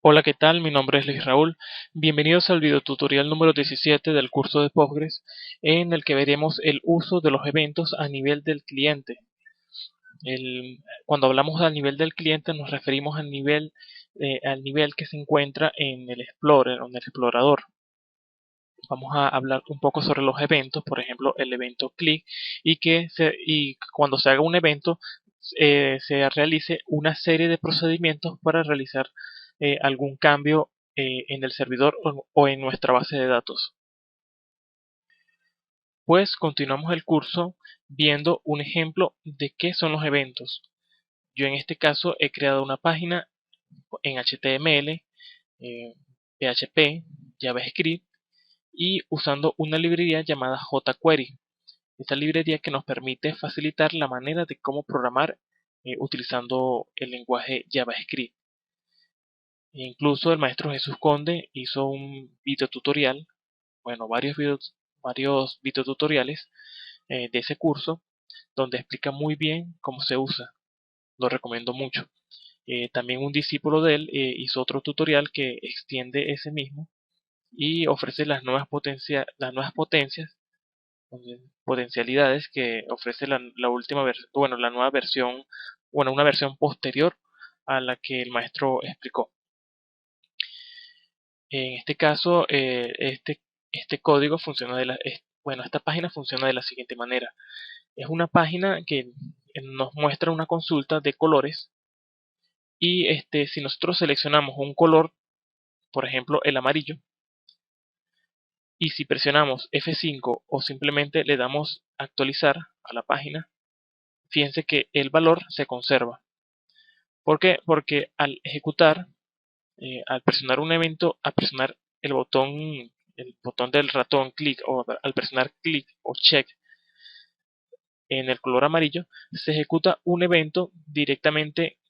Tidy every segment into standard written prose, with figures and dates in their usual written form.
Hola, ¿qué tal? Mi nombre es Luis Raúl. Bienvenidos al videotutorial número 17 del curso de Postgres, en el que veremos el uso de los eventos a nivel del cliente. Cuando hablamos al nivel del cliente nos referimos al nivel que se encuentra en el Explorer o en el explorador. Vamos a hablar un poco sobre los eventos, por ejemplo, el evento click, y cuando se haga un evento se realice una serie de procedimientos para realizar algún cambio en el servidor o en nuestra base de datos. Pues continuamos el curso viendo un ejemplo de qué son los eventos. Yo en este caso he creado una página en HTML, PHP, JavaScript y usando una librería llamada jQuery. Esta librería que nos permite facilitar la manera de cómo programar utilizando el lenguaje JavaScript. Incluso el maestro Jesús Conde hizo un videotutorial, bueno, varios videotutoriales de ese curso, donde explica muy bien cómo se usa. Lo recomiendo mucho. También un discípulo de él hizo otro tutorial que extiende ese mismo y ofrece las nuevas potencialidades que ofrece la última versión, bueno, la nueva versión, bueno, una versión posterior a la que el maestro explicó. En este caso, este código funciona bueno, esta página funciona de la siguiente manera. Es una página que nos muestra una consulta de colores y si nosotros seleccionamos un color, por ejemplo el amarillo, y si presionamos F5 o simplemente le damos actualizar a la página, fíjense que el valor se conserva. ¿Por qué? Porque al ejecutar, al presionar un evento, al presionar el botón del ratón clic o al presionar clic o check en el color amarillo, se ejecuta un evento directamente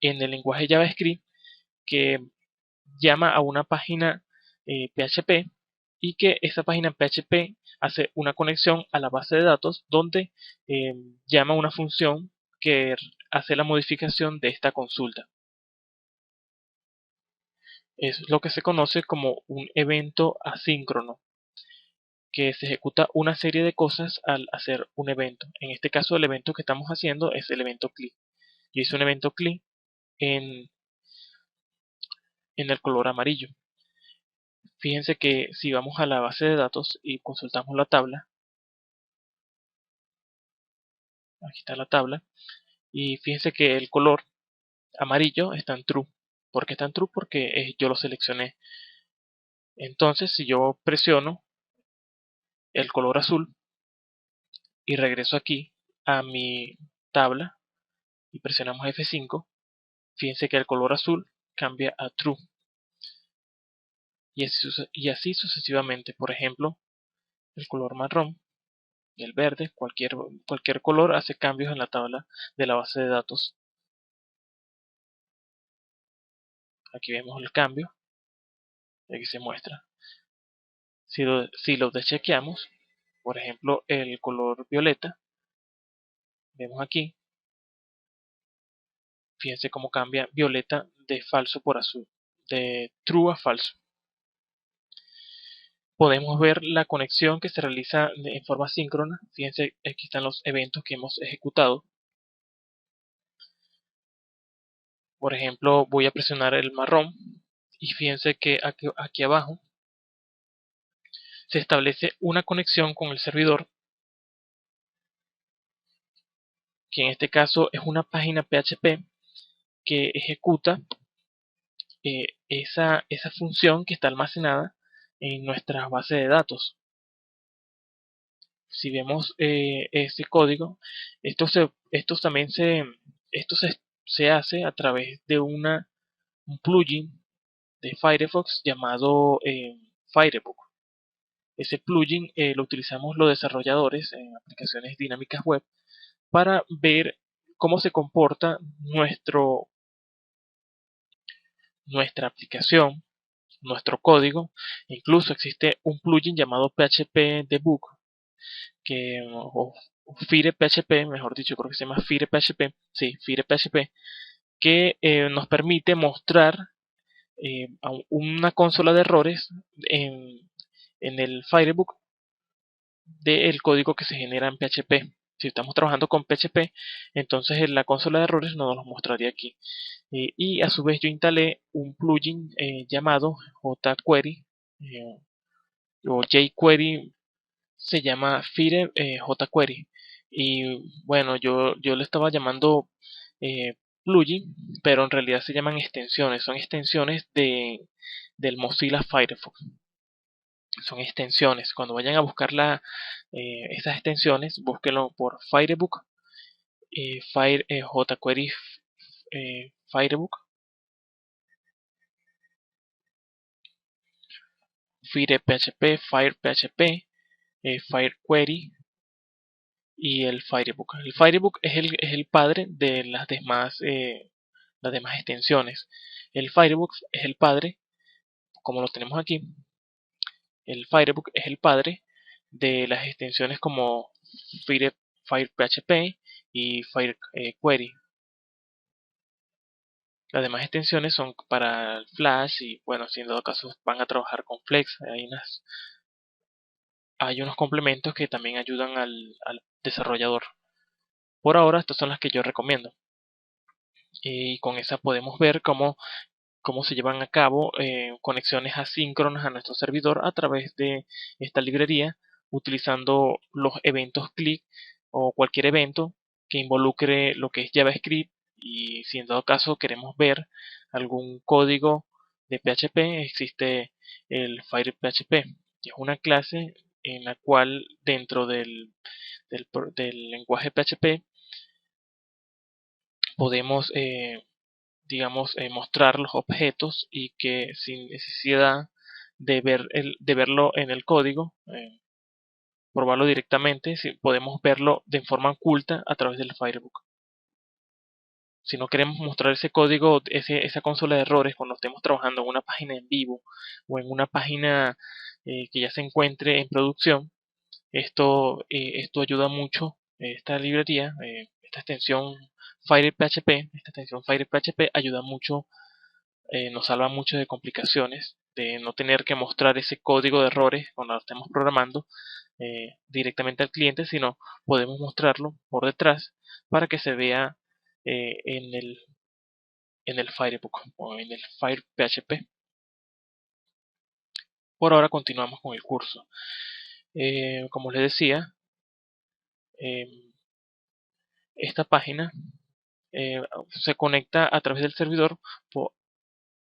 en el lenguaje JavaScript que llama a una página PHP y que esa página PHP hace una conexión a la base de datos donde llama a una función que hace la modificación de esta consulta. Es lo que se conoce como un evento asíncrono, que se ejecuta una serie de cosas al hacer un evento. En este caso, el evento que estamos haciendo es el evento click. Yo hice un evento click en, en el color amarillo. Fíjense que si vamos a la base de datos y consultamos la tabla, aquí está la tabla, y fíjense que el color amarillo está en true. ¿Por qué está en true? Porque yo lo seleccioné. Entonces, si yo presiono el color azul y regreso aquí a mi tabla y presionamos F5, fíjense que el color azul cambia a true. Y así sucesivamente. Por ejemplo, el color marrón y el verde, cualquier color hace cambios en la tabla de la base de datos. Aquí vemos el cambio, y aquí se muestra. Si lo deschequeamos, por ejemplo el color violeta, vemos aquí, fíjense cómo cambia violeta de falso por azul, de true a falso. Podemos ver la conexión que se realiza en forma síncrona. Fíjense, aquí están los eventos que hemos ejecutado. Por ejemplo, voy a presionar el marrón y fíjense que aquí abajo se establece una conexión con el servidor, que en este caso es una página PHP que ejecuta esa función que está almacenada en nuestra base de datos. Si vemos ese código, esto también se hace a través de un plugin de Firefox llamado Firebook. Ese plugin lo utilizamos los desarrolladores en aplicaciones dinámicas web para ver cómo se comporta nuestra aplicación, nuestro código. Incluso existe un plugin llamado PHP Debug, o FirePHP, mejor dicho, creo que se llama FirePHP, sí, FirePHP, que nos permite mostrar una consola de errores en el Firebook del código que se genera en PHP. Si estamos trabajando con PHP, entonces en la consola de errores no nos lo mostraría aquí. Y a su vez yo instalé un plugin llamado jQuery o jQuery, se llama Fire jQuery. Y bueno, yo le estaba llamando plugin, pero en realidad se llaman extensiones. Son extensiones del Mozilla Firefox. Son extensiones. Cuando vayan a buscar esas extensiones, búsquenlo por Firebook, jQuery Firebook, FirePHP, FirePHP, FireQuery y el Firebook. El Firebook es el padre de las demás extensiones. El Firebook es el padre, como lo tenemos aquí, el Firebook es el padre de las extensiones como FirePHP y FireQuery. Las demás extensiones son para el Flash y bueno, si en todo caso van a trabajar con Flex, hay unos complementos que también ayudan al desarrollador. Por ahora, estas son las que yo recomiendo. Y con esas podemos ver cómo se llevan a cabo conexiones asíncronas a nuestro servidor a través de esta librería, utilizando los eventos click o cualquier evento que involucre lo que es JavaScript. Y si en todo caso queremos ver algún código de PHP, existe el FirePHP, que es una clase en la cual dentro del lenguaje PHP podemos digamos, mostrar los objetos y que sin necesidad de verlo en el código, probarlo directamente, si podemos verlo de forma oculta a través del Firebook. Si no queremos mostrar ese código, esa consola de errores cuando estemos trabajando en una página en vivo o en una página que ya se encuentre en producción, esto ayuda mucho, esta librería, esta extensión FirePHP ayuda mucho, nos salva mucho de complicaciones, de no tener que mostrar ese código de errores cuando lo estemos programando directamente al cliente, sino podemos mostrarlo por detrás para que se vea en el Firebook o en el FirePHP. Por ahora continuamos con el curso. Como les decía, esta página se conecta a través del servidor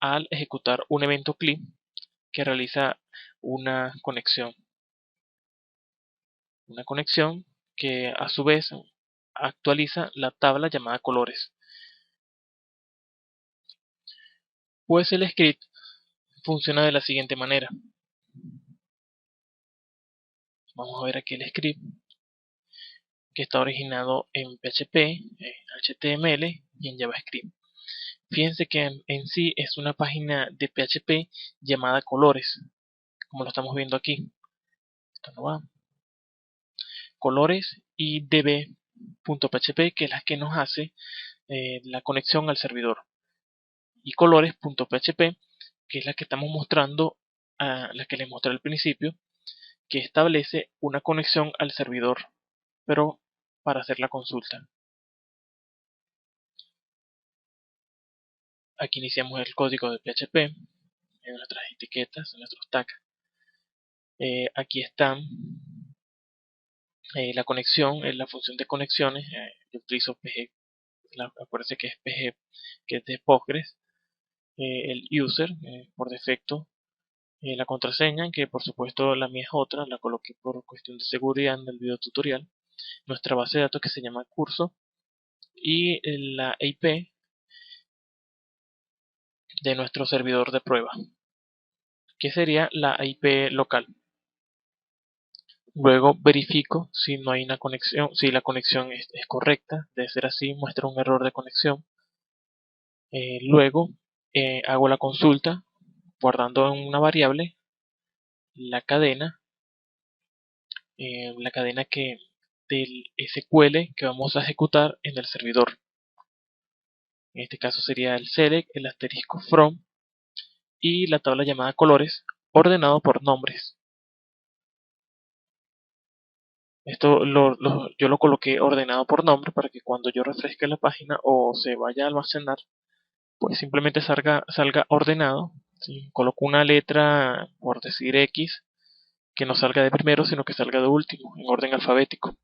al ejecutar un evento click que realiza una conexión. Una conexión que a su vez actualiza la tabla llamada colores. Pues el script funciona de la siguiente manera. Vamos a ver aquí el script que está originado en PHP, HTML y en JavaScript. Fíjense que en sí es una página de PHP llamada colores, como lo estamos viendo aquí. Esto no va. Colores y db.php, que es la que nos hace la conexión al servidor. Y colores.php, que es la que estamos mostrando, la que les mostré al principio, que establece una conexión al servidor, pero para hacer la consulta. Aquí iniciamos el código de PHP, en nuestras etiquetas, en nuestros tags. Aquí están la conexión, la función de conexiones. Yo utilizo PG, acuérdense que es PG, que es de Postgres. El user, por defecto, la contraseña, que por supuesto la mía es otra, la coloqué por cuestión de seguridad en el video tutorial. Nuestra base de datos que se llama curso y la IP de nuestro servidor de prueba, que sería la IP local. Luego verifico si no hay una conexión, si la conexión es correcta. De ser así, muestra un error de conexión. Luego hago la consulta guardando en una variable la cadena del SQL que vamos a ejecutar en el servidor. En este caso sería el select, el asterisco from y la tabla llamada colores ordenado por nombres. Esto yo lo coloqué ordenado por nombre para que cuando yo refresque la página o se vaya a almacenar, pues simplemente salga ordenado. Si coloco una letra, por decir X, que no salga de primero, sino que salga de último, en orden alfabético.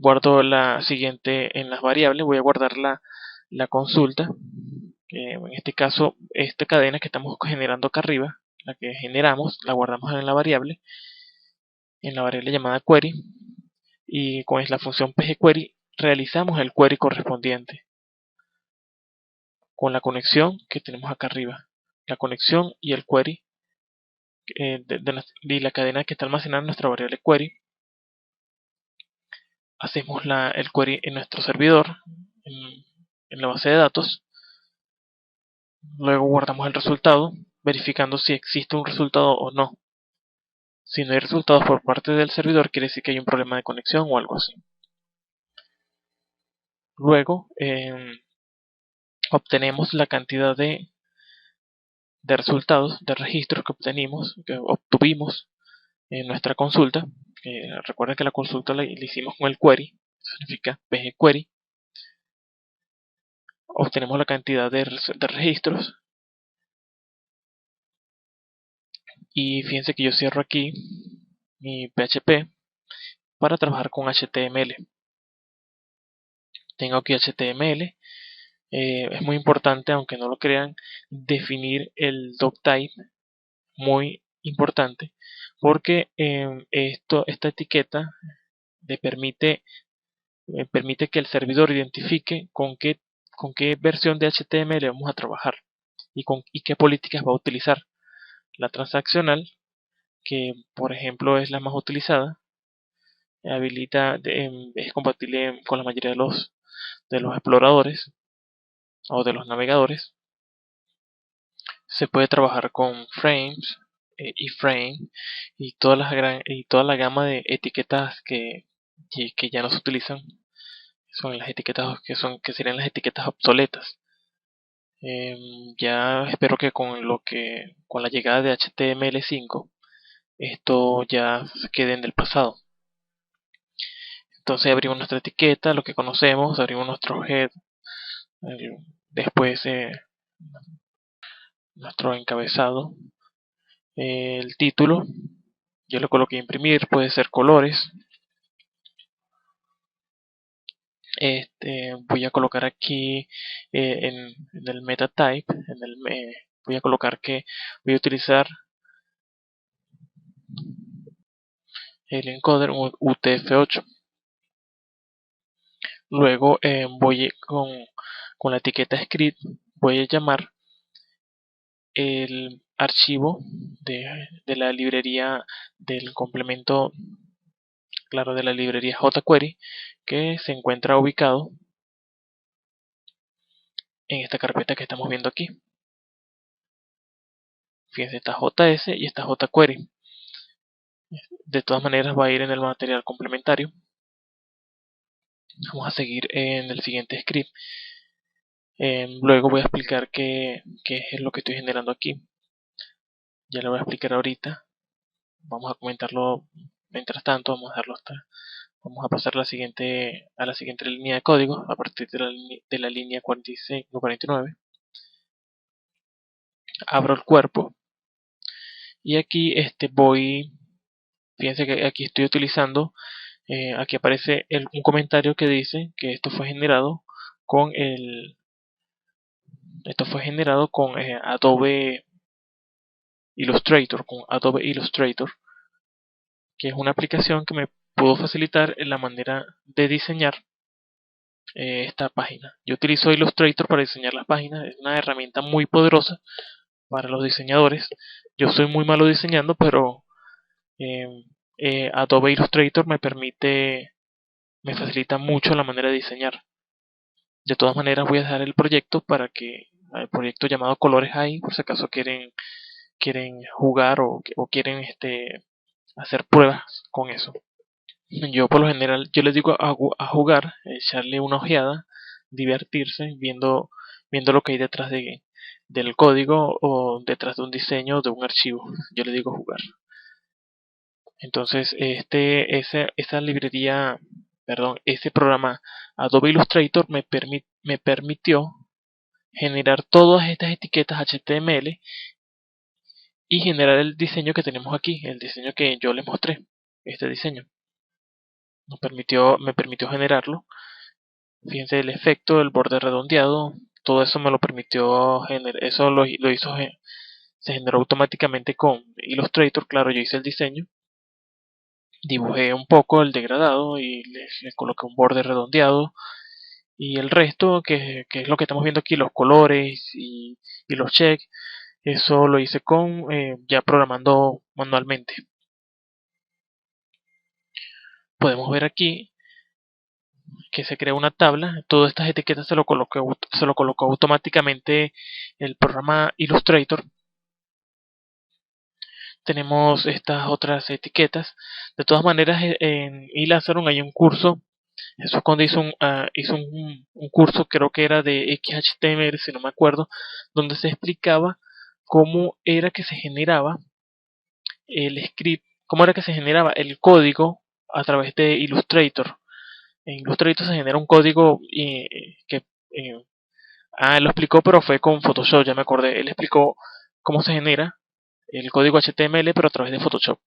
Guardo la siguiente en las variables, voy a guardar la consulta. En este caso, esta cadena que estamos generando acá arriba, la que generamos, la guardamos en la variable llamada query, y con la función pgquery realizamos el query correspondiente con la conexión que tenemos acá arriba, la conexión y el query y la cadena que está almacenada en nuestra variable query. Hacemos el query en nuestro servidor, en la base de datos. Luego guardamos el resultado, verificando si existe un resultado o no. Si no hay resultados por parte del servidor, quiere decir que hay un problema de conexión o algo así. Luego obtenemos la cantidad de resultados, de registros que obtuvimos en nuestra consulta. Recuerden que la consulta la hicimos con el query, eso significa pgquery. Obtenemos la cantidad de registros. Y fíjense que yo cierro aquí mi PHP para trabajar con HTML. Tengo aquí HTML. Es muy importante, aunque no lo crean, definir el doctype. Muy importante, porque esta etiqueta permite que el servidor identifique con qué versión de HTML vamos a trabajar y qué políticas va a utilizar. La transaccional, que por ejemplo es la más utilizada, es compatible con la mayoría de los exploradores o de los navegadores. Se puede trabajar con frames, iframe y toda la gama de etiquetas que ya no se utilizan. Son las etiquetas que serían las etiquetas obsoletas. Ya espero que con la llegada de HTML5 esto ya quede en el pasado. Entonces abrimos nuestra etiqueta, lo que conocemos, abrimos nuestro head, después nuestro encabezado, el título, yo lo coloqué a imprimir, puede ser colores. Voy a colocar aquí en el meta type, voy a colocar que voy a utilizar el encoder UTF-8. Luego voy con la etiqueta script, voy a llamar el archivo de la librería del complemento, claro, de la librería jQuery, que se encuentra ubicado en esta carpeta que estamos viendo aquí. Fíjense, está JS y está jQuery. De todas maneras va a ir en el material complementario. Vamos a seguir en el siguiente script. Luego voy a explicar qué es lo que estoy generando aquí. Ya lo voy a explicar ahorita. Vamos a comentarlo mientras tanto. Vamos a pasar a la siguiente línea de código a partir de la línea 46 o 49. Abro el cuerpo y aquí fíjense que aquí estoy utilizando, aquí aparece un comentario que dice que esto fue generado con Adobe Illustrator, que es una aplicación que me pudo facilitar la manera de diseñar esta página. Yo utilizo Illustrator para diseñar las páginas, es una herramienta muy poderosa para los diseñadores. Yo soy muy malo diseñando, pero Adobe Illustrator me facilita mucho la manera de diseñar. De todas maneras voy a dejar el proyecto el proyecto llamado Colores ahí, por si acaso quieren jugar o quieren hacer pruebas con eso. Yo por lo general, yo les digo a jugar, echarle una ojeada divertirse viendo lo que hay detrás del código o detrás de un diseño de un archivo. Yo le digo jugar. Entonces, esa librería, perdón, ese programa Adobe Illustrator me permitió generar todas estas etiquetas HTML y generar el diseño que tenemos aquí, el diseño que yo les mostré. Este diseño me permitió generarlo. Fíjense el efecto, el borde redondeado, todo eso me lo permitió generar. Eso lo hizo, se generó automáticamente con Illustrator. Claro, yo hice el diseño, dibujé un poco el degradado y le coloqué un borde redondeado. Y el resto, que es lo que estamos viendo aquí, los colores y los checks, eso lo hice con ya programando manualmente. Podemos ver aquí que se crea una tabla. Todas estas etiquetas se lo colocó automáticamente el programa Illustrator. Tenemos estas otras etiquetas. De todas maneras, en eLanzaron hay un curso. Jesús Conde hizo un curso, creo que era de XHTML, si no me acuerdo, donde se explicaba cómo era que se generaba el script, cómo era que se generaba el código a través de Illustrator. En Illustrator se genera un código que lo explicó, pero fue con Photoshop, ya me acordé. Él explicó cómo se genera el código HTML, pero a través de Photoshop.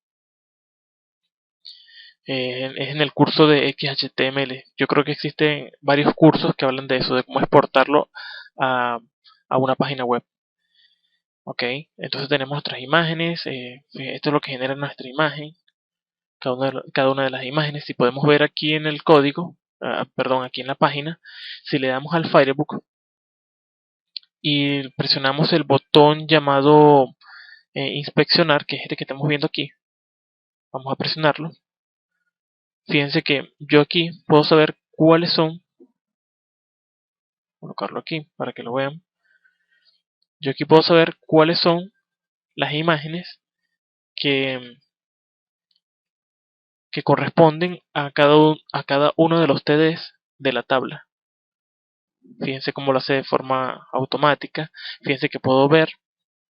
Es en el curso de XHTML. Yo creo que existen varios cursos que hablan de eso, de cómo exportarlo a una página web. Ok, entonces tenemos nuestras imágenes. Esto es lo que genera nuestra imagen. Cada una de las imágenes. Si podemos ver aquí en el código, perdón, aquí en la página, si le damos al Firebook y presionamos el botón llamado inspeccionar, que es este que estamos viendo aquí, vamos a presionarlo. Fíjense que yo aquí puedo saber cuáles son, colocarlo aquí para que lo vean. Yo aquí puedo saber cuáles son las imágenes que, que corresponden a cada uno de los TDs de la tabla. Fíjense cómo lo hace de forma automática. Fíjense que puedo ver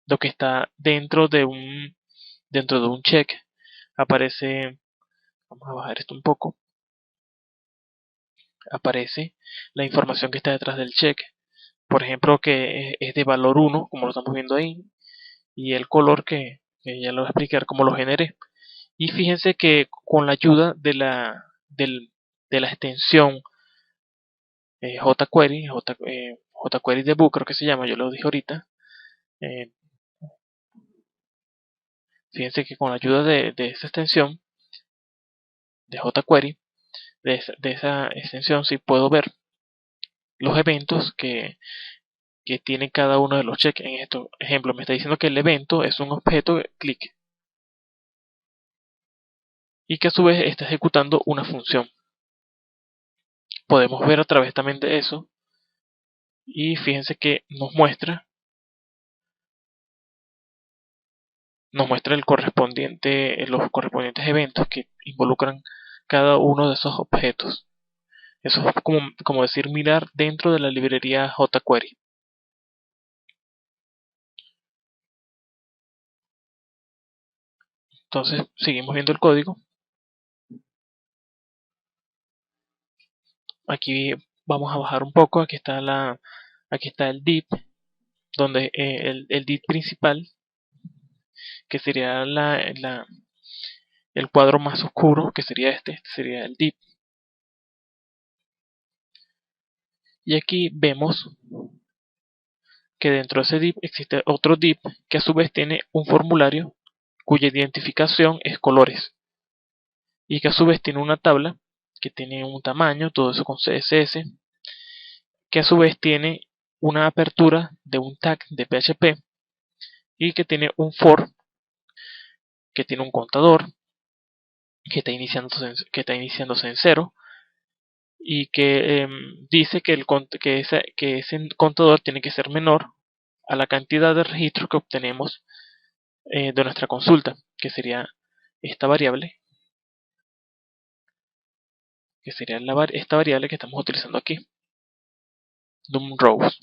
lo que está dentro de un check. Aparece, vamos a bajar esto un poco. Aparece la información que está detrás del check. Por ejemplo, que es de valor 1, como lo estamos viendo ahí. Y el color que ya lo voy a explicar cómo lo generé. Y fíjense que con la ayuda de la extensión jQuery debug, creo que se llama, yo lo dije ahorita. eh, Fíjense que con la ayuda de esa extensión de jQuery, de esa extensión, sí puedo ver los eventos que tiene cada uno de los checks. En este ejemplo, me está diciendo que el evento es un objeto click y que a su vez está ejecutando una función. Podemos ver a través también de eso y fíjense que nos muestra los correspondientes eventos que involucran cada uno de esos objetos. Eso es como decir mirar dentro de la librería jQuery. Entonces seguimos viendo el código. Aquí vamos a bajar un poco. Aquí está el div, donde el div principal, que sería el cuadro más oscuro, que sería este sería el div. Y aquí vemos que dentro de ese div existe otro div que a su vez tiene un formulario cuya identificación es colores y que a su vez tiene una tabla que tiene un tamaño, todo eso con CSS, que a su vez tiene una apertura de un tag de PHP y que tiene un for, que tiene un contador que está iniciándose en 0 y que dice que ese contador tiene que ser menor a la cantidad de registros que obtenemos de nuestra consulta, que sería esta variable, esta variable que estamos utilizando aquí. num rows.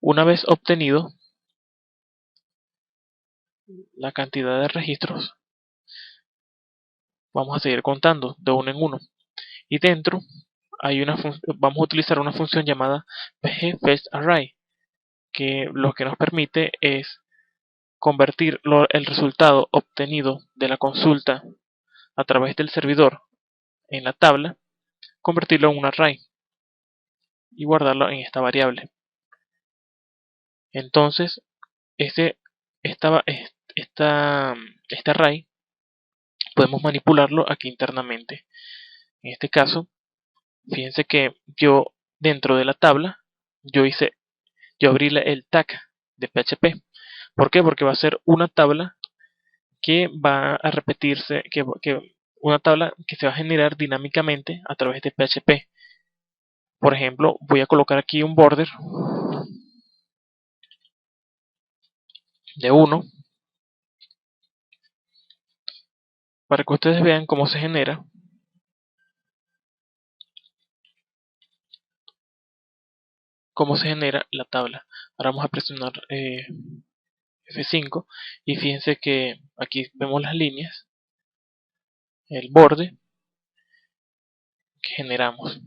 Una vez obtenido la cantidad de registros, vamos a seguir contando de uno en uno. Y dentro vamos a utilizar una función llamada pgFetchArray, que lo que nos permite es convertir el resultado obtenido de la consulta a través del servidor en la tabla, convertirlo en un array y guardarlo en esta variable. Entonces, este array podemos manipularlo aquí internamente. En este caso, fíjense que yo dentro de la tabla, yo abrí el tag de PHP. ¿Por qué? Porque va a ser una tabla que va a repetirse, una tabla que se va a generar dinámicamente a través de PHP. Por ejemplo, voy a colocar aquí un border de 1 para que ustedes vean cómo se genera. La tabla. Ahora vamos a presionar F5 y fíjense que aquí vemos las líneas, el borde que generamos.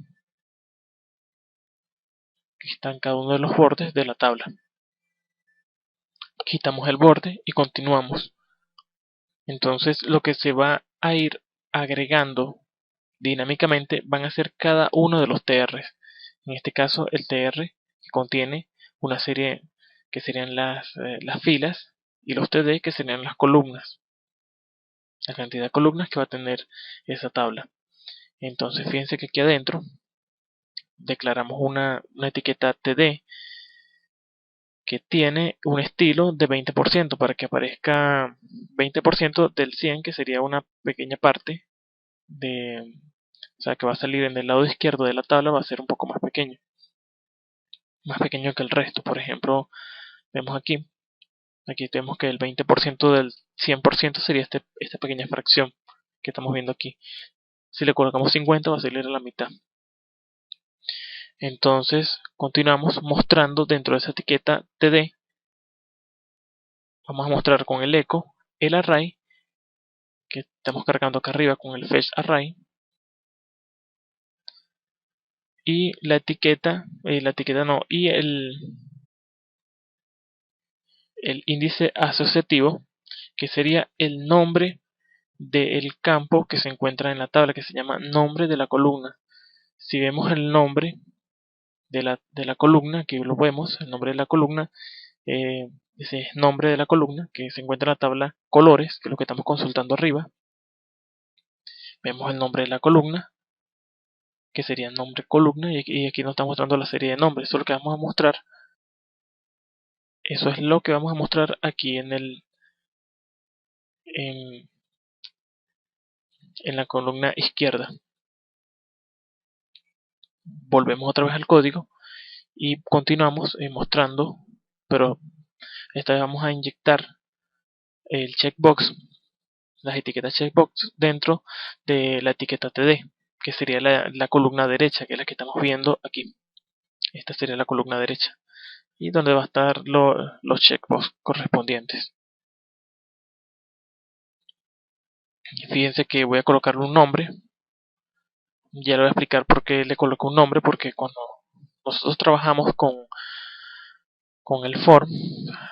Aquí están cada uno de los bordes de la tabla. Quitamos el borde y continuamos. Entonces lo que se va a ir agregando dinámicamente van a ser cada uno de los TRs. En este caso el TR que contiene una serie que serían las filas y los TD que serían las columnas. La cantidad de columnas que va a tener esa tabla. Entonces fíjense que aquí adentro declaramos una etiqueta TD que tiene un estilo de 20% para que aparezca 20% del 100, que sería una pequeña parte o sea, que va a salir en el lado izquierdo de la tabla, va a ser un poco más pequeño que el resto. Por ejemplo, vemos aquí vemos que el 20% del 100% sería esta pequeña fracción que estamos viendo aquí. Si le colocamos 50 va a salir a la mitad. Entonces continuamos mostrando dentro de esa etiqueta TD. Vamos a mostrar con el eco el array que estamos cargando acá arriba con el fetch array y el índice asociativo, que sería el nombre del campo que se encuentra en la tabla, que se llama nombre de la columna. Si vemos el nombre de la columna, aquí lo vemos, el nombre de la columna, ese es nombre de la columna que se encuentra en la tabla colores, que es lo que estamos consultando arriba. Vemos el nombre de la columna, que sería nombre columna, y aquí nos está mostrando la serie de nombres. Eso es lo que vamos a mostrar. Eso es lo que vamos a mostrar aquí en la columna izquierda. Volvemos otra vez al código y continuamos mostrando, pero esta vez vamos a inyectar el checkbox, las etiquetas checkbox dentro de la etiqueta TD, que sería la columna derecha, que es la que estamos viendo aquí. Esta sería la columna derecha y donde va a estar los checkbox correspondientes. Fíjense que voy a colocarle un nombre. Ya le voy a explicar por qué le coloco un nombre, porque cuando nosotros trabajamos con el for,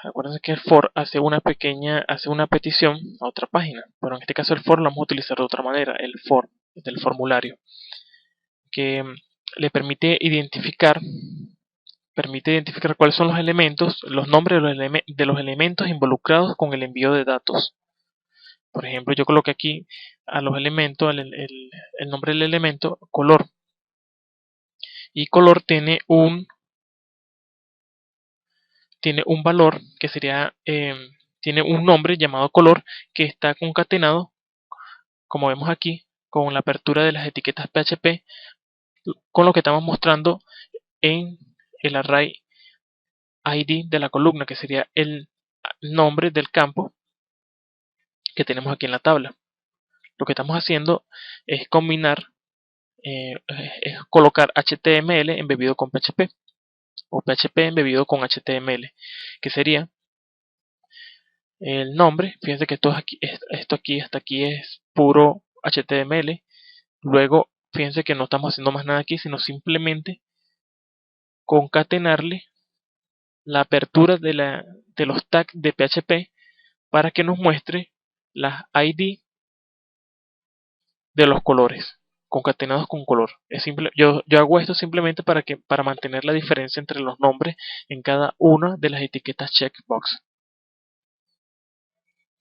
acuérdense que el for hace una petición a otra página, pero en este caso el for lo vamos a utilizar de otra manera, el for del formulario, que le permite identificar cuáles son los elementos, los nombres de los elementos involucrados con el envío de datos. Por ejemplo, yo coloqué aquí a los elementos, el nombre del elemento, color. Y color tiene un valor que sería, tiene un nombre llamado color que está concatenado, como vemos aquí, con la apertura de las etiquetas PHP, con lo que estamos mostrando en el array ID de la columna, que sería el nombre del campo que tenemos aquí en la tabla. Lo que estamos haciendo es combinar es colocar HTML embebido con PHP o PHP embebido con HTML, que sería el nombre. Fíjense que esto aquí hasta aquí es puro HTML. Luego fíjense que no estamos haciendo más nada aquí, sino simplemente concatenarle la apertura de los tags de PHP para que nos muestre las ID de los colores concatenados con color. Es simple, yo hago esto simplemente para mantener la diferencia entre los nombres en cada una de las etiquetas checkbox,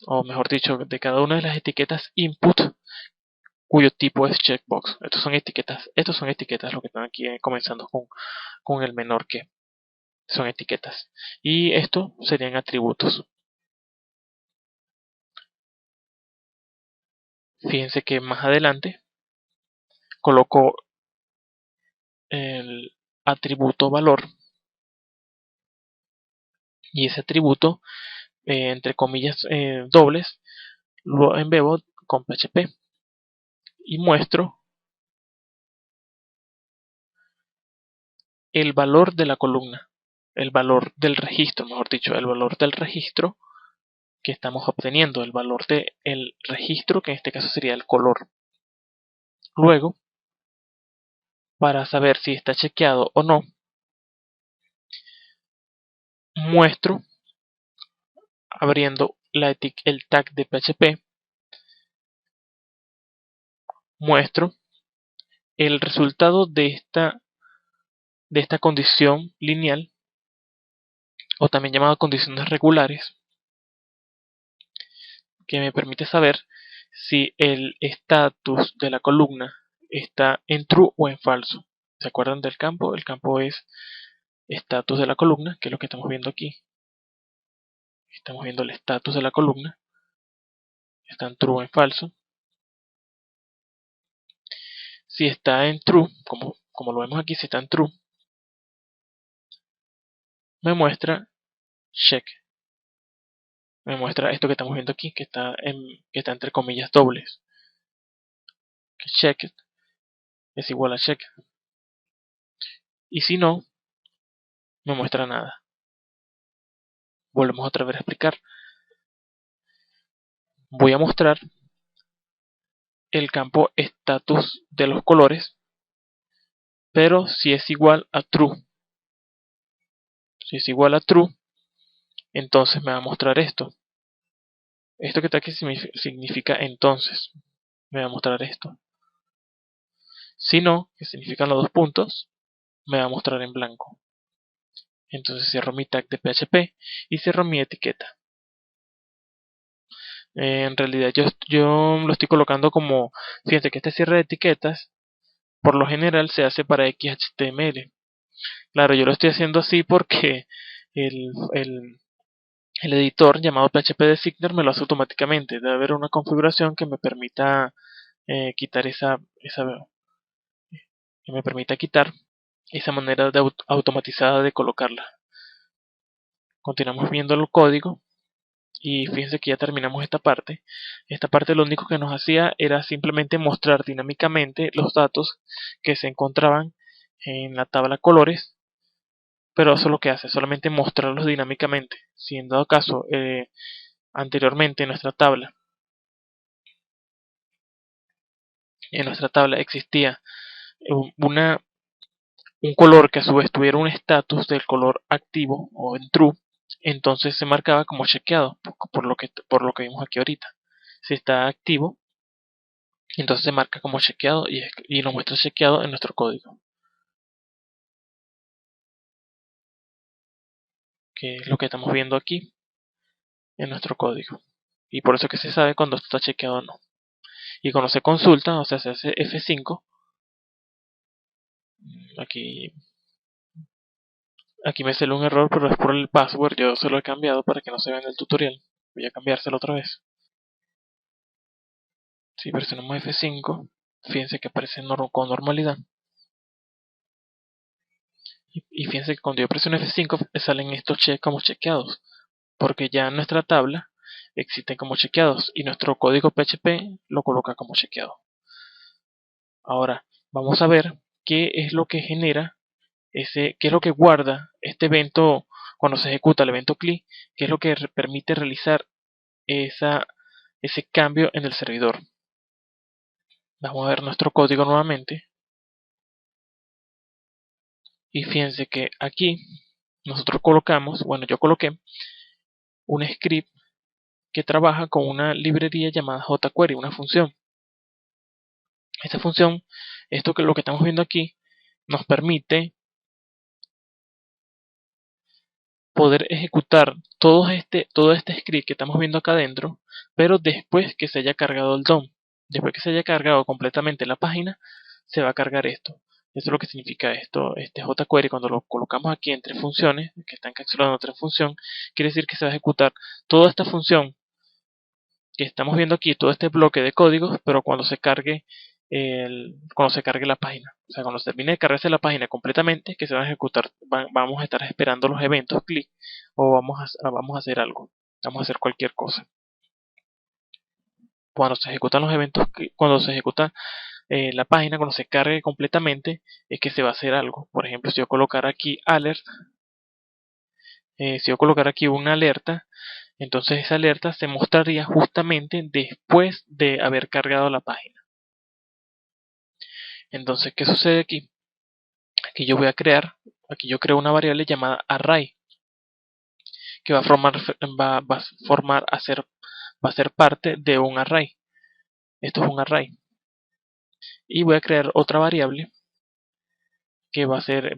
o mejor dicho, de cada una de las etiquetas input cuyo tipo es checkbox. Estos son etiquetas, lo que están aquí comenzando con el menor que son etiquetas, y esto serían atributos. Fíjense que más adelante coloco el atributo valor, y ese atributo entre comillas dobles lo embebo con PHP y muestro el valor de la columna, el valor del registro, mejor dicho, el valor del registro que estamos obteniendo, el valor del registro, que en este caso sería el color. Luego, para saber si está chequeado o no, muestro abriendo el tag de PHP, muestro el resultado de esta condición lineal, o también llamada condiciones regulares, que me permite saber si el estatus de la columna está en true o en falso. ¿Se acuerdan del campo? El campo es estatus de la columna, que es lo que estamos viendo aquí. Estamos viendo el estatus de la columna. Está en true o en falso. Si está en true, como lo vemos aquí, si está en true, me muestra check. Me muestra esto que estamos viendo aquí, que está entre comillas dobles. Que check es igual a check. Y si no, me muestra nada. Volvemos otra vez a explicar. Voy a mostrar el campo status de los colores, pero si es igual a true. Si es igual a true, entonces me va a mostrar esto. Esto que está aquí significa entonces. Me va a mostrar esto. Si no, que significan los dos puntos, me va a mostrar en blanco. Entonces cierro mi tag de PHP y cierro mi etiqueta. En realidad yo lo estoy colocando como, fíjense que este cierre de etiquetas por lo general se hace para XHTML. Claro, yo lo estoy haciendo así porque el editor llamado PHP Designer me lo hace automáticamente. Debe haber una configuración que me permita quitar que me permita quitar esa manera automatizada de colocarla. Continuamos viendo el código y fíjense que ya terminamos esta parte. Esta parte lo único que nos hacía era simplemente mostrar dinámicamente los datos que se encontraban en la tabla colores, pero eso es lo que hace, solamente mostrarlos dinámicamente. Si en dado caso anteriormente en nuestra tabla existía un color que a su vez tuviera un estatus del color activo o en true, entonces se marcaba como chequeado, por lo que vimos aquí ahorita. Si está activo, entonces se marca como chequeado y nos muestra chequeado en nuestro código, que es lo que estamos viendo aquí en nuestro código. Y por eso que se sabe cuando está chequeado o no. Y cuando se consulta, o sea, se hace F5, aquí me sale un error, pero es por el password. Yo se lo he cambiado para que no se vea en el tutorial. Voy a cambiárselo otra vez. Si presionamos F5, fíjense que aparece con normalidad. Y fíjense que cuando yo presiono F5 salen estos como chequeados, porque ya en nuestra tabla existen como chequeados y nuestro código PHP lo coloca como chequeado. Ahora, vamos a ver qué es lo que genera qué es lo que guarda este evento cuando se ejecuta el evento CLI, qué es lo que permite realizar ese cambio en el servidor. Vamos a ver nuestro código nuevamente y fíjense que aquí nosotros colocamos, bueno, yo coloqué un script que trabaja con una librería llamada jQuery, una función. Esta función, lo que estamos viendo aquí, nos permite poder ejecutar todo este script que estamos viendo acá adentro, pero después que se haya cargado el DOM. Después que se haya cargado completamente la página, se va a cargar esto. Eso es lo que significa esto, este jQuery. Cuando lo colocamos aquí entre funciones, que está encapsulado en otra función, quiere decir que se va a ejecutar toda esta función que estamos viendo aquí, todo este bloque de códigos, pero cuando se cargue la página. O sea, cuando se termine de cargarse la página completamente, que se va a ejecutar, vamos a estar esperando los eventos clic o vamos a hacer algo, vamos a hacer cualquier cosa. Cuando se ejecutan los eventos, cuando se ejecuta la página, cuando se cargue completamente, es que se va a hacer algo. Por ejemplo, si yo colocar aquí alert, si yo colocar aquí una alerta, entonces esa alerta se mostraría justamente después de haber cargado la página. Entonces, ¿qué sucede aquí? Aquí yo creo una variable llamada array, que va a ser parte de un array. Esto es un array. Y voy a crear otra variable que va a ser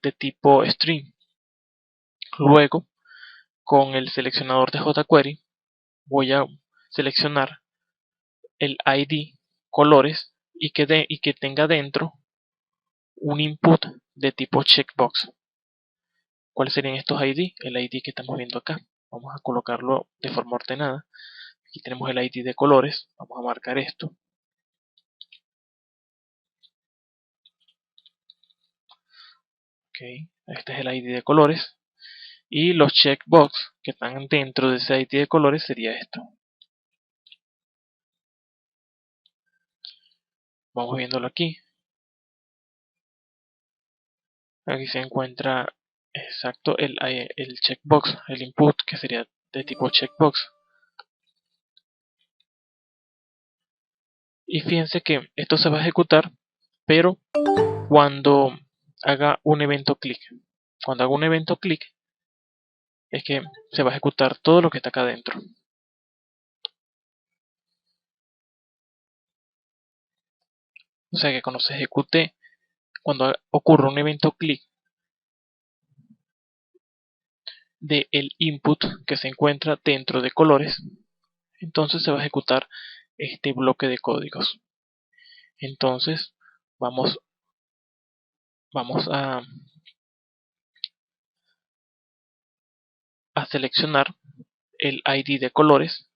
de tipo string. Luego, con el seleccionador de jQuery, voy a seleccionar el ID colores y que tenga dentro un input de tipo checkbox. ¿Cuáles serían estos ID? El ID que estamos viendo acá. Vamos a colocarlo de forma ordenada. Aquí tenemos el ID de colores. Vamos a marcar esto. Ok, este es el ID de colores. Y los checkbox que están dentro de ese ID de colores sería esto. Vamos viéndolo aquí. Aquí se encuentra exacto el checkbox, el input que sería de tipo checkbox. Y fíjense que esto se va a ejecutar, pero cuando haga un evento clic. Cuando haga un evento clic es que se va a ejecutar todo lo que está acá adentro. O sea que cuando se ejecute, cuando ocurra un evento clic del input que se encuentra dentro de colores, entonces se va a ejecutar este bloque de códigos. Entonces vamos a seleccionar el ID de colores.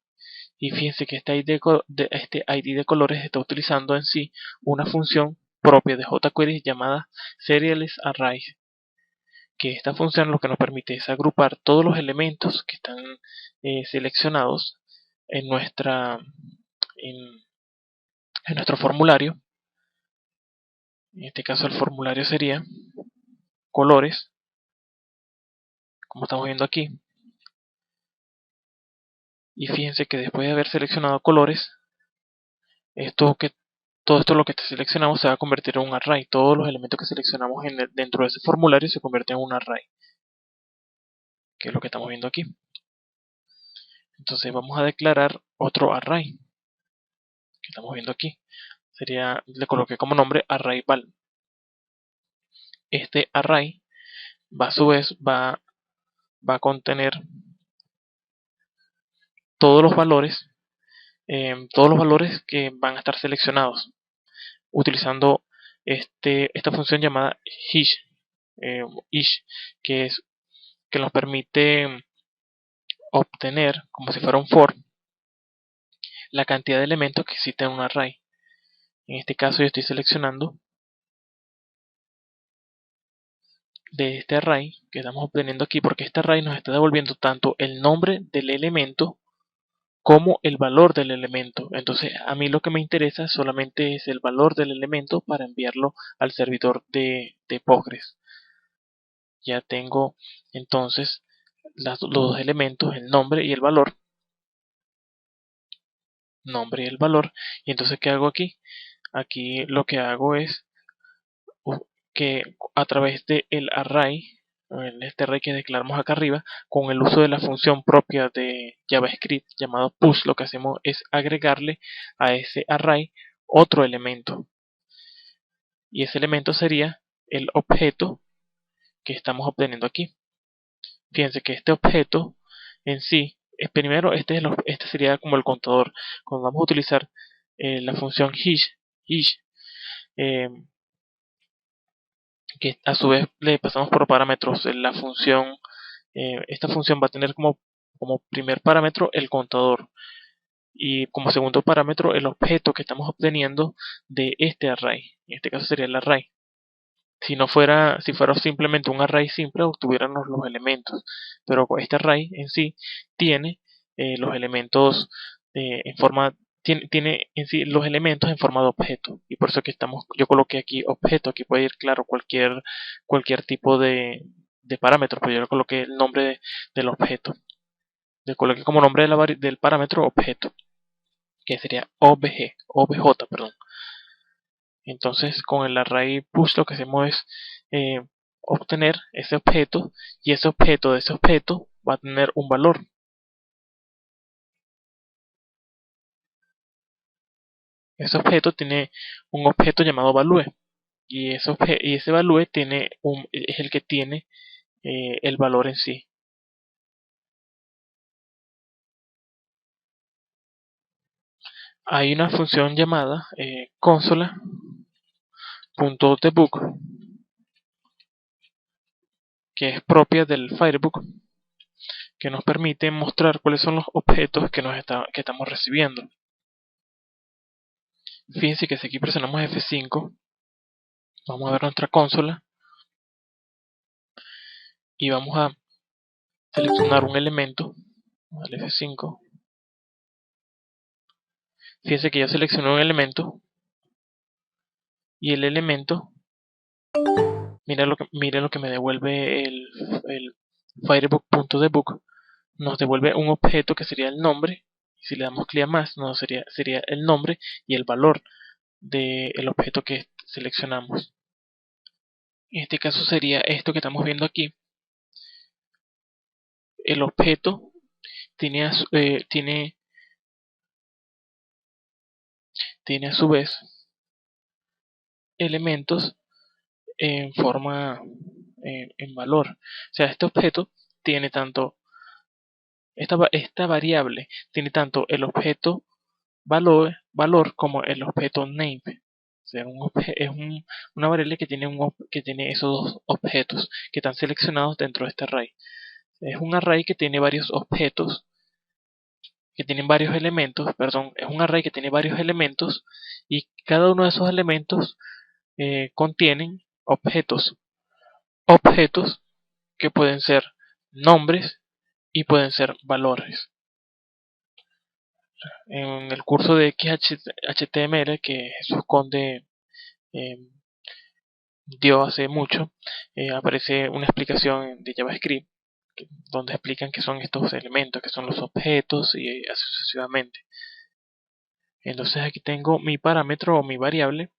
Y fíjense que este ID de colores está utilizando en sí una función propia de jQuery llamada serialsArray, que esta función lo que nos permite es agrupar todos los elementos que están seleccionados en en nuestro formulario. En este caso el formulario sería colores, como estamos viendo aquí. Y fíjense que después de haber seleccionado colores, todo esto lo que seleccionamos se va a convertir en un array. Todos los elementos que seleccionamos dentro de ese formulario se convierten en un array, que es lo que estamos viendo aquí. Entonces vamos a declarar otro array, que estamos viendo aquí. Le coloqué como nombre arrayVal. Este array a su vez va a contener todos los valores que van a estar seleccionados utilizando esta función llamada ish, que nos permite obtener, como si fuera un for, la cantidad de elementos que existen en un array. En este caso yo estoy seleccionando de este array que estamos obteniendo aquí, porque este array nos está devolviendo tanto el nombre del elemento como el valor del elemento. Entonces a mí lo que me interesa solamente es el valor del elemento para enviarlo al servidor de Postgres. Ya tengo entonces los dos elementos, el nombre y el valor. Nombre y el valor. Y entonces, ¿qué hago aquí? Aquí lo que hago es que a través del array, este array que declaramos acá arriba, con el uso de la función propia de JavaScript llamado push, lo que hacemos es agregarle a ese array otro elemento. Y ese elemento sería el objeto que estamos obteniendo aquí. Fíjense que este objeto en sí, primero este sería como el contador. Cuando vamos a utilizar la función each, eh, que a su vez le pasamos por parámetros la función, esta función va a tener como primer parámetro el contador y como segundo parámetro el objeto que estamos obteniendo de este array. En este caso sería el array. Si fuera simplemente un array simple, obtuviéramos los elementos, pero este array en sí tiene los elementos en forma tiene en sí los elementos en forma de objeto, y por eso que yo coloqué aquí objeto. Aquí puede ir claro cualquier tipo de parámetro, pero yo le coloqué el nombre del objeto. Le coloqué como nombre del parámetro objeto, que sería obj, perdón. Entonces con el array push lo que hacemos es obtener ese objeto, y ese objeto de ese objeto va a tener un valor. Ese objeto tiene un objeto llamado value, y ese value es el que tiene el valor en sí. Hay una función llamada consola.debug, que es propia del Firebook, que nos permite mostrar cuáles son los objetos que estamos recibiendo. Fíjense que si aquí presionamos F5, vamos a ver nuestra consola y vamos a seleccionar un elemento, al F5. Fíjense que ya seleccioné un elemento, y el elemento, miren lo que me devuelve el Firebook.debug. Nos devuelve un objeto que sería el nombre. Si le damos clic a más, sería el nombre y el valor del objeto que seleccionamos. En este caso sería esto que estamos viendo aquí. El objeto tiene a su vez elementos en forma en valor. O sea, este objeto tiene tanto esta variable tiene tanto el objeto valor como el objeto name. O sea, una variable que tiene esos dos objetos que están seleccionados dentro de este array. Es un array que tiene varios objetos, que tienen varios elementos, perdón, es un array que tiene varios elementos, y cada uno de esos elementos contienen objetos que pueden ser nombres y pueden ser valores. En el curso de XHTML que Jesús Conde eh, dio hace mucho, aparece una explicación de JavaScript donde explican qué son estos elementos, qué son los objetos y así sucesivamente. Entonces aquí tengo mi parámetro o mi variable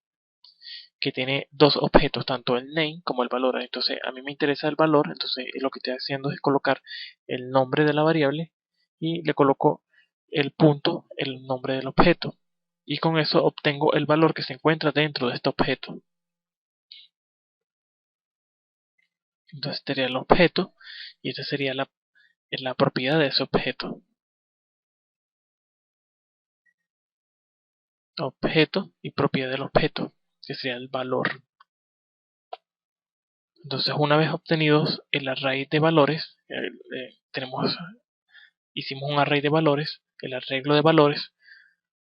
que tiene dos objetos, tanto el name como el valor. Entonces a mí me interesa el valor, entonces lo que estoy haciendo es colocar el nombre de la variable y le coloco el punto, el nombre del objeto, y con eso obtengo el valor que se encuentra dentro de este objeto. Entonces sería el objeto y esta sería la propiedad de ese objeto. Objeto y propiedad del objeto, que sería el valor. Entonces una vez obtenidos el array de valores, hicimos un array de valores, el arreglo de valores,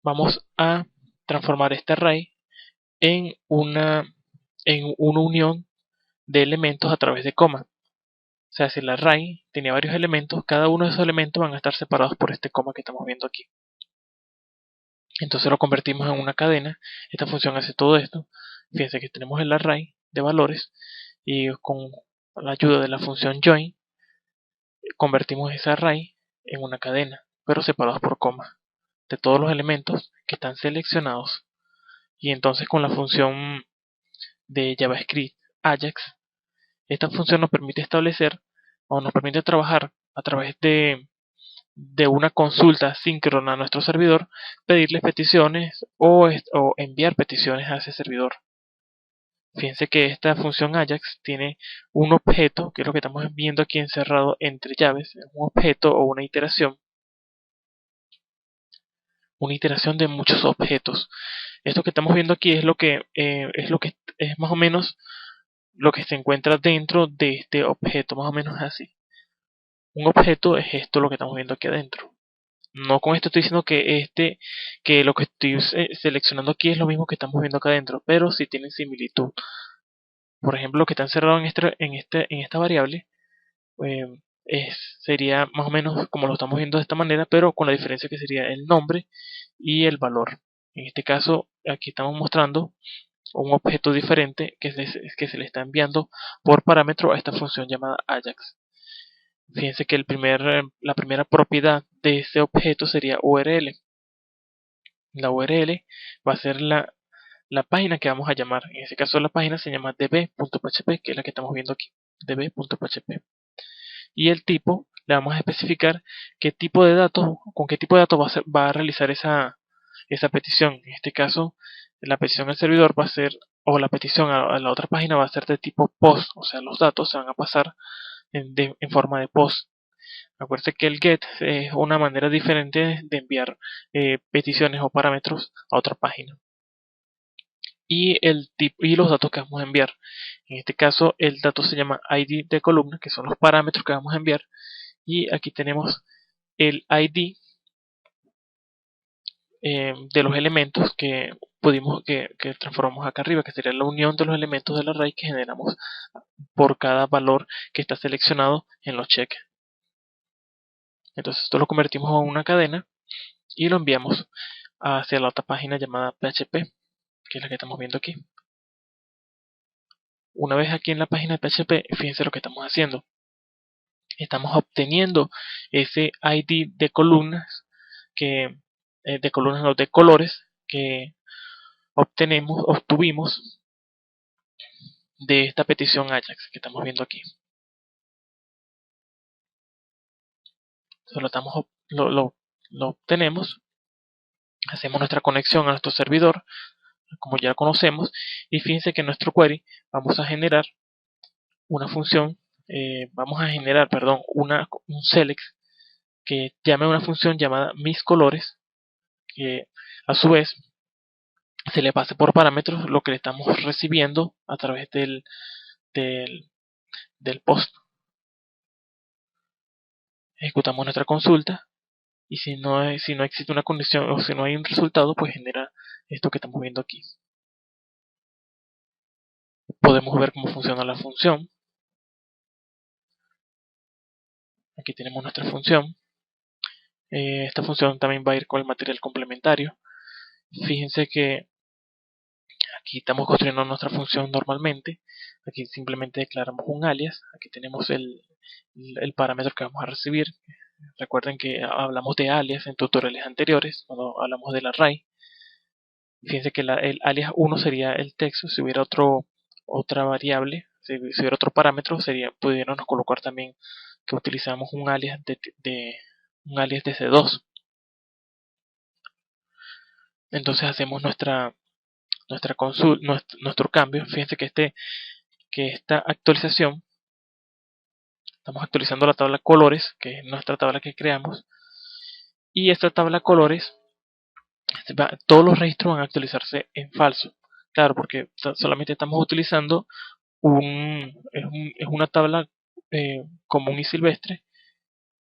vamos a transformar este array en una unión de elementos a través de coma. sea, si el array tenía varios elementos, cada uno de esos elementos van a estar separados por este coma que estamos viendo aquí. Entonces lo convertimos en una cadena. Esta función hace todo esto. Fíjense que tenemos el array de valores y con la ayuda de la función join convertimos ese array en una cadena, pero separados por coma, de todos los elementos que están seleccionados. Y entonces con la función de JavaScript Ajax, esta función nos permite establecer o nos permite trabajar a través de una consulta síncrona a nuestro servidor, pedirles peticiones o enviar peticiones a ese servidor. Fíjense que esta función Ajax tiene un objeto, que es lo que estamos viendo aquí encerrado entre llaves, un objeto o una iteración de muchos objetos. Esto que estamos viendo aquí es lo que es más o menos lo que se encuentra dentro de este objeto, más o menos así. Un objeto es esto lo que estamos viendo aquí adentro. No con esto estoy diciendo que lo que estoy seleccionando aquí es lo mismo que estamos viendo acá adentro, pero sí tienen similitud. Por ejemplo, lo que está encerrado en esta variable eh, sería más o menos como lo estamos viendo de esta manera, pero con la diferencia que sería el nombre y el valor. En este caso, aquí estamos mostrando un objeto diferente que se le está enviando por parámetro a esta función llamada Ajax. Fíjense que la primera propiedad de ese objeto sería URL. La URL va a ser la página que vamos a llamar. En este caso la página se llama db.php, que es la que estamos viendo aquí, db.php. Y el tipo, le vamos a especificar qué tipo de datos, con qué tipo de datos va a realizar esa petición. En este caso, la petición al servidor va a ser, o la petición a la otra página va a ser de tipo POST, o sea, los datos se van a pasar en forma de POST. Acuérdense que el GET es una manera diferente de enviar peticiones o parámetros a otra página. Y el tipo y los datos que vamos a enviar. En este caso, el dato se llama ID de columna, que son los parámetros que vamos a enviar. Y aquí tenemos el ID de los elementos que transformamos acá arriba, que sería la unión de los elementos del array que generamos por cada valor que está seleccionado en los cheques. Entonces esto lo convertimos en una cadena y lo enviamos hacia la otra página llamada PHP, que es la que estamos viendo aquí. Una vez aquí en la página de PHP, fíjense lo que estamos haciendo. Estamos obteniendo ese ID de columnas no, de colores que obtuvimos de esta petición Ajax que estamos viendo aquí. Entonces lo obtenemos, hacemos nuestra conexión a nuestro servidor, como ya lo conocemos, y fíjense que en nuestro query vamos a generar una función, un select que llame a una función llamada miscolores, que a su vez se le pase por parámetros lo que le estamos recibiendo a través del, del post. Ejecutamos nuestra consulta y si no existe una condición o si no hay un resultado, pues genera esto que estamos viendo aquí. Podemos ver cómo funciona la función. Aquí tenemos nuestra función. Esta función también va a ir con el material complementario. Fíjense que aquí estamos construyendo nuestra función normalmente. Aquí simplemente declaramos un alias. Aquí tenemos el parámetro que vamos a recibir. Recuerden que hablamos de alias en tutoriales anteriores, cuando hablamos del array. Fíjense que el alias 1 sería el texto. Si hubiera otra variable, si hubiera otro parámetro, pudiéramos colocar también que utilizamos un alias de C2. Entonces hacemos nuestro cambio. Fíjense que esta actualización, estamos actualizando la tabla colores, que es nuestra tabla que creamos, y esta tabla colores, todos los registros van a actualizarse en falso. Claro, porque solamente estamos utilizando es una tabla común y silvestre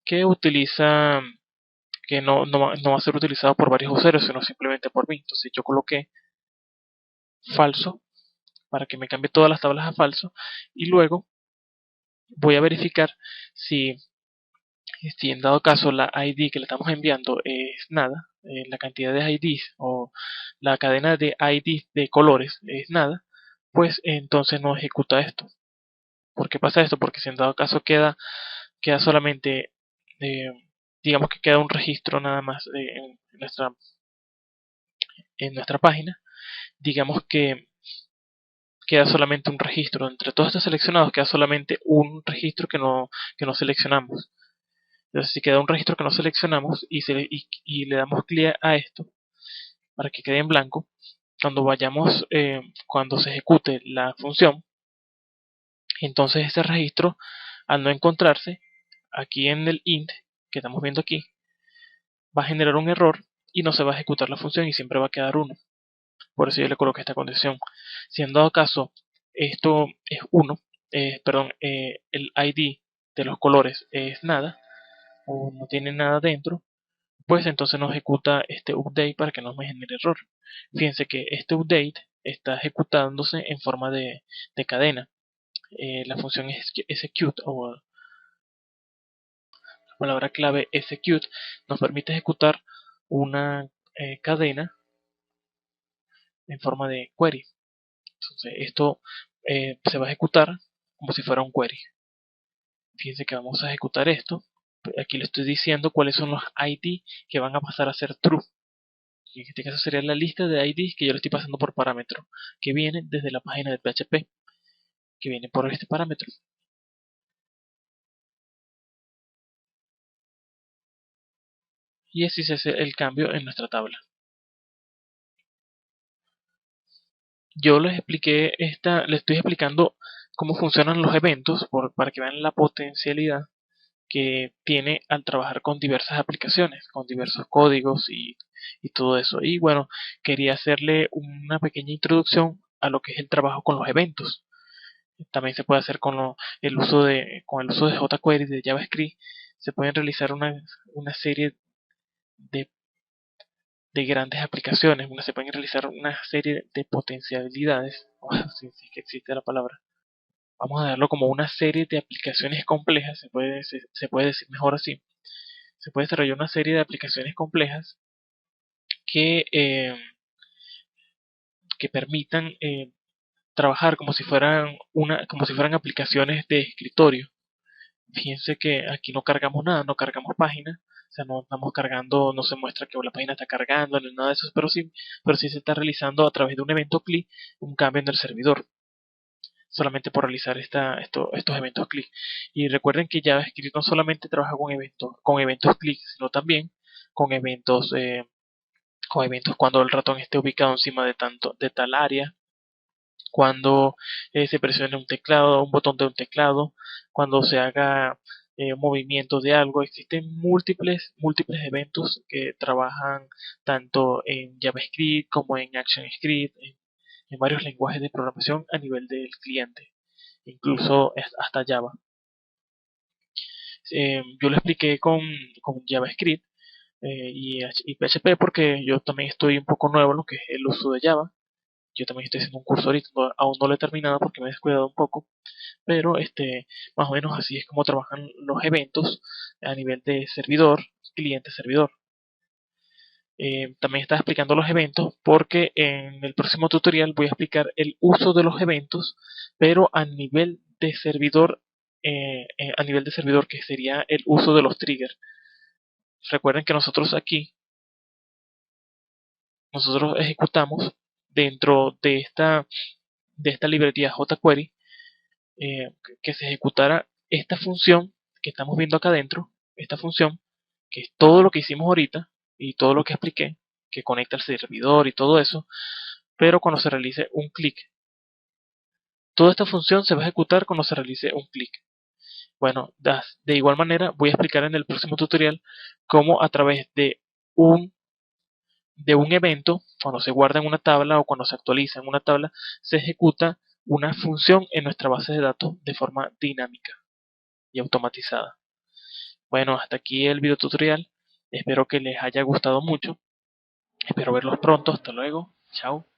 que no va a ser utilizado por varios usuarios, sino simplemente por mí. Entonces yo coloqué falso para que me cambie todas las tablas a falso y luego voy a verificar si, si en dado caso la ID que le estamos enviando es nada, la cantidad de IDs o la cadena de IDs de colores es nada, pues entonces no ejecuta esto. ¿Por qué pasa esto? Porque si en dado caso queda solamente, digamos que queda un registro nada más en nuestra página, digamos que queda solamente un registro. Entre todos estos seleccionados queda solamente un registro que no seleccionamos. Entonces si queda un registro que no seleccionamos y le damos clic a esto para que quede en blanco, cuando se ejecute la función, entonces ese registro, al no encontrarse, aquí en el int que estamos viendo aquí, va a generar un error y no se va a ejecutar la función y siempre va a quedar 1. Por eso yo le coloqué esta condición. Si en dado caso esto es 1, el ID de los colores es nada o no tiene nada dentro, pues entonces no ejecuta este update para que no me genere error. Fíjense que este update está ejecutándose en forma de cadena. La función execute o la palabra clave execute nos permite ejecutar una cadena en forma de query. Entonces esto se va a ejecutar como si fuera un query. Fíjense que vamos a ejecutar esto. Aquí le estoy diciendo cuáles son los ID que van a pasar a ser true. Y en este caso sería la lista de IDs que yo le estoy pasando por parámetro, que viene desde la página de PHP, que viene por este parámetro. Y así se hace el cambio en nuestra tabla. Yo les estoy explicando cómo funcionan los eventos para que vean la potencialidad que tiene al trabajar con diversas aplicaciones, con diversos códigos y todo eso. Y bueno, quería hacerle una pequeña introducción a lo que es el trabajo con los eventos. También se puede hacer con el uso de jQuery, de JavaScript. Se pueden realizar una serie de, de grandes aplicaciones. Se pueden realizar una serie de potencialidades. Si es que existe la palabra. Vamos a darlo como una serie de aplicaciones complejas. Se puede decir mejor así. Se puede desarrollar una serie de aplicaciones complejas que, que permitan trabajar como si fueran aplicaciones de escritorio. Fíjense que aquí no cargamos nada, no cargamos página, o sea, no estamos cargando, no se muestra que la página está cargando ni nada de eso, pero sí se está realizando a través de un evento CLI un cambio en el servidor, solamente por realizar estos eventos CLI. Y recuerden que JavaScript no solamente trabaja con eventos CLI, sino también con eventos cuando el ratón esté ubicado encima de tal área, cuando se presione un botón de un teclado, cuando se haga un movimiento de algo. Existen múltiples eventos que trabajan tanto en JavaScript como en ActionScript, en varios lenguajes de programación a nivel del cliente, incluso hasta Java. Yo lo expliqué con JavaScript y PHP porque yo también estoy un poco nuevo en lo que es el uso de Java. Yo también estoy haciendo un curso ahorita, aún no lo he terminado porque me he descuidado un poco, pero más o menos así es como trabajan los eventos a nivel de servidor, cliente-servidor. También estaba explicando los eventos porque en el próximo tutorial voy a explicar el uso de los eventos, pero a nivel de servidor, que sería el uso de los triggers. Recuerden que nosotros ejecutamos dentro de esta librería jQuery que se ejecutara esta función que estamos viendo acá adentro, esta función, que es todo lo que hicimos ahorita y todo lo que expliqué, que conecta al servidor y todo eso, pero cuando se realice un clic. Toda esta función se va a ejecutar cuando se realice un clic. Bueno, de igual manera voy a explicar en el próximo tutorial cómo a través de un evento, cuando se guarda en una tabla o cuando se actualiza en una tabla, se ejecuta una función en nuestra base de datos de forma dinámica y automatizada. Bueno, hasta aquí el video tutorial. Espero que les haya gustado mucho. Espero verlos pronto. Hasta luego. Chao.